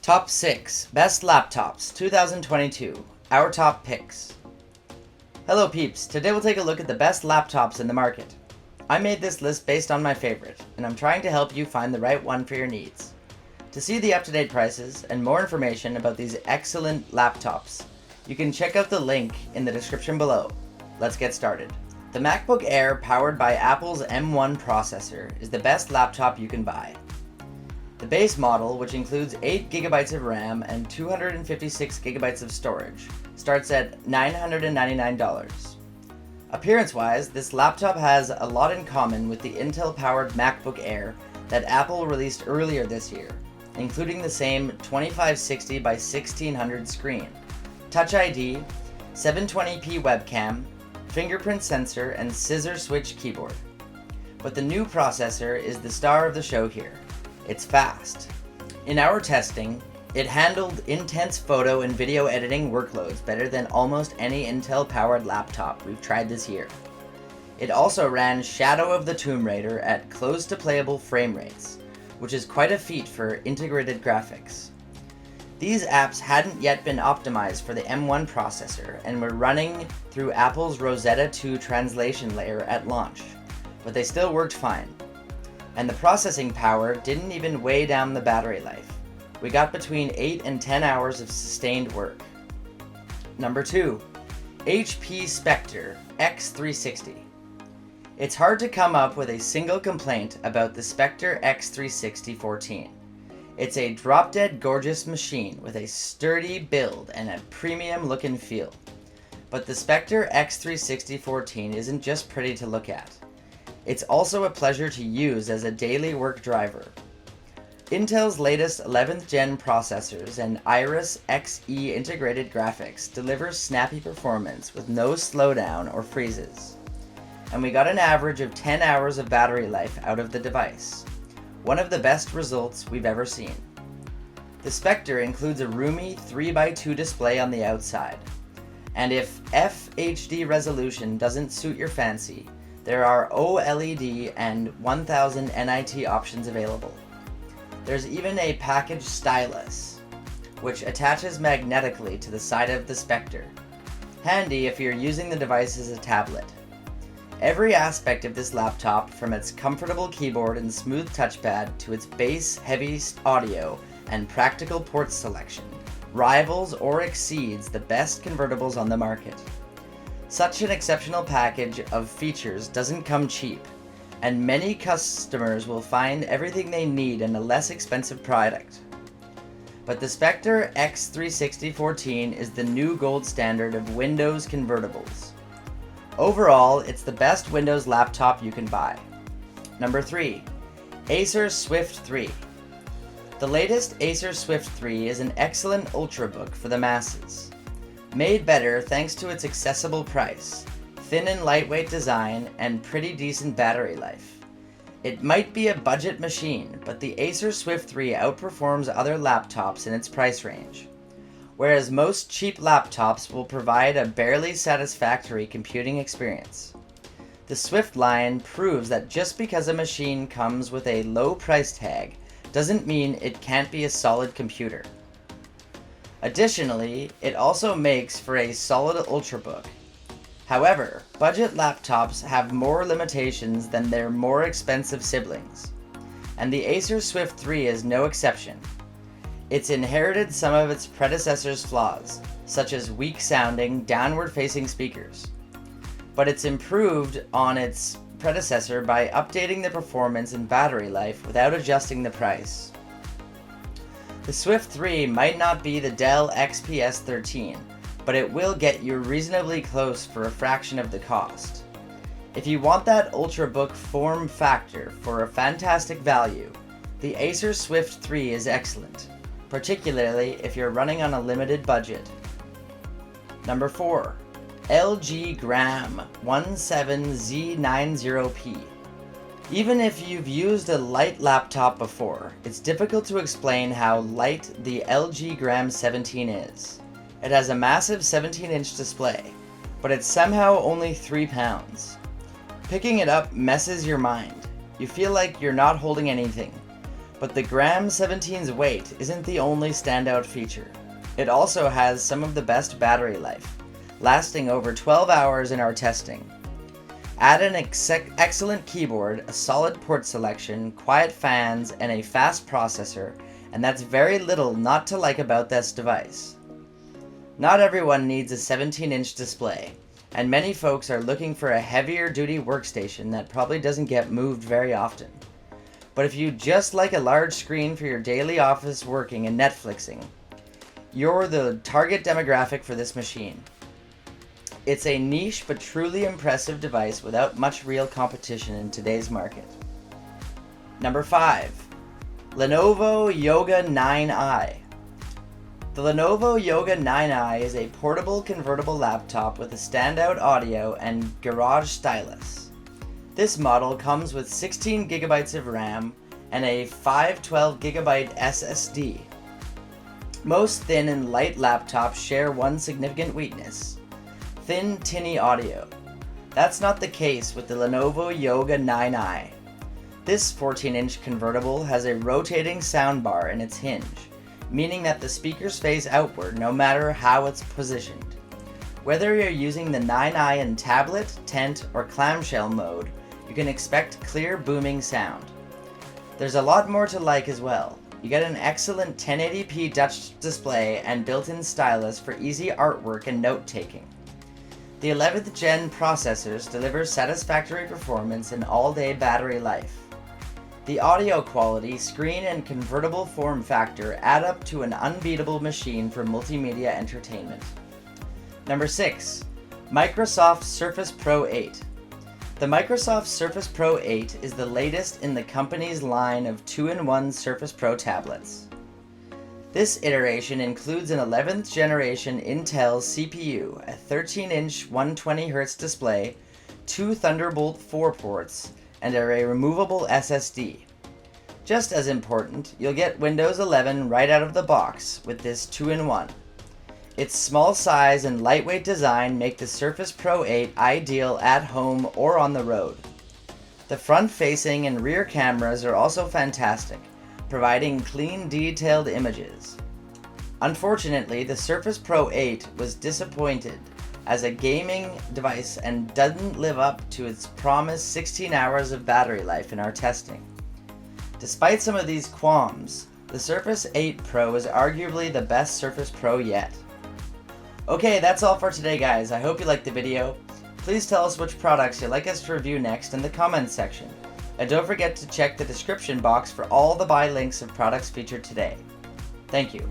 Top 6 Best Laptops 2022. Our top picks. Hello peeps, today we'll take a look at the best laptops in the market. I made this list based on my favorite, and I'm trying to help you find the right one for your needs. To see the up-to-date prices and more information about these excellent laptops, you can check out the link in the description below. Let's get started. The MacBook Air powered by Apple's M1 processor is the best laptop you can buy. The base model, which includes 8GB of RAM and 256GB of storage, starts at $999. Appearance-wise, this laptop has a lot in common with the Intel-powered MacBook Air that Apple released earlier this year, including the same 2560 by 1600 screen, Touch ID, 720p webcam, fingerprint sensor, and scissor-switch keyboard. But the new processor is the star of the show here. It's fast. In our testing, it handled intense photo and video editing workloads better than almost any Intel-powered laptop we've tried this year. It also ran Shadow of the Tomb Raider at close-to-playable frame rates, which is quite a feat for integrated graphics. These apps hadn't yet been optimized for the M1 processor and were running through Apple's Rosetta 2 translation layer at launch, but they still worked fine. And the processing power didn't even weigh down the battery life. We got between 8 and 10 hours of sustained work. Number 2. HP Spectre X360. It's hard to come up with a single complaint about the Spectre X360 14. It's a drop-dead gorgeous machine with a sturdy build and a premium look and feel. But the Spectre X360 14 isn't just pretty to look at. It's also a pleasure to use as a daily work driver. Intel's latest 11th gen processors and Iris Xe integrated graphics deliver snappy performance with no slowdown or freezes. And we got an average of 10 hours of battery life out of the device. One of the best results we've ever seen. The Spectre includes a roomy 3x2 display on the outside. And if FHD resolution doesn't suit your fancy, there are OLED and 1000 nit options available. There's even a package stylus, which attaches magnetically to the side of the Spectre. Handy if you're using the device as a tablet. Every aspect of this laptop, from its comfortable keyboard and smooth touchpad to its bass-heavy audio and practical port selection, rivals or exceeds the best convertibles on the market. Such an exceptional package of features doesn't come cheap, and many customers will find everything they need in a less expensive product. But the Spectre X360 14 is the new gold standard of Windows convertibles. Overall, it's the best Windows laptop you can buy. Number 3. Acer Swift 3. The latest Acer Swift 3 is an excellent ultrabook for the masses. Made better thanks to its accessible price, thin and lightweight design, and pretty decent battery life. It might be a budget machine, but the Acer Swift 3 outperforms other laptops in its price range. Whereas most cheap laptops will provide a barely satisfactory computing experience. The Swift line proves that just because a machine comes with a low price tag doesn't mean it can't be a solid computer. Additionally, it also makes for a solid ultrabook. However, budget laptops have more limitations than their more expensive siblings, and the Acer Swift 3 is no exception. It's inherited some of its predecessor's flaws, such as weak-sounding, downward-facing speakers. But it's improved on its predecessor by updating the performance and battery life without adjusting the price. The Swift 3 might not be the Dell XPS 13, but it will get you reasonably close for a fraction of the cost. If you want that ultrabook form factor for a fantastic value, the Acer Swift 3 is excellent, particularly if you're running on a limited budget. Number 4. LG Gram 17Z90P. Even if you've used a light laptop before, it's difficult to explain how light the LG Gram 17 is. It has a massive 17-inch display, but it's somehow only 3 pounds. Picking it up messes your mind. You feel like you're not holding anything, But the Gram 17's weight isn't the only standout feature. It also has some of the best battery life, lasting over 12 hours in our testing. Add an excellent keyboard, a solid port selection, quiet fans, and a fast processor, and that's very little not to like about this device. Not everyone needs a 17-inch display, and many folks are looking for a heavier duty workstation that probably doesn't get moved very often. But if you just like a large screen for your daily office working and Netflixing, you're the target demographic for this machine. It's a niche but truly impressive device without much real competition in today's market. Number 5. Lenovo Yoga 9i. The Lenovo Yoga 9i is a portable convertible laptop with a standout audio and garage stylus. This model comes with 16 gigabytes of RAM and a 512 gigabyte SSD. Most thin and light laptops share one significant weakness: thin, tinny audio. That's not the case with the Lenovo Yoga 9i. This 14-inch convertible has a rotating soundbar in its hinge, meaning that the speakers face outward no matter how it's positioned. Whether you're using the 9i in tablet, tent, or clamshell mode, you can expect clear booming sound. There's a lot more to like as well. You get an excellent 1080p touch display and built-in stylus for easy artwork and note-taking. The 11th gen processors deliver satisfactory performance and all-day battery life. The audio quality, screen, and convertible form factor add up to an unbeatable machine for multimedia entertainment. Number 6. Microsoft Surface Pro 8. The Microsoft Surface Pro 8 is the latest in the company's line of 2-in-1 Surface Pro tablets. This iteration includes an 11th generation Intel CPU, a 13-inch 120Hz display, 2 Thunderbolt 4 ports, and a removable SSD. Just as important, you'll get Windows 11 right out of the box with this 2-in-1. Its small size and lightweight design make the Surface Pro 8 ideal at home or on the road. The front-facing and rear cameras are also fantastic, providing clean, detailed images. Unfortunately, the Surface Pro 8 was disappointed as a gaming device and doesn't live up to its promised 16 hours of battery life in our testing. Despite some of these qualms, the Surface 8 Pro is arguably the best Surface Pro yet. Okay, that's all for today, guys. I hope you liked the video. Please tell us which products you'd like us to review next in the comments section. And don't forget to check the description box for all the buy links of products featured today. Thank you.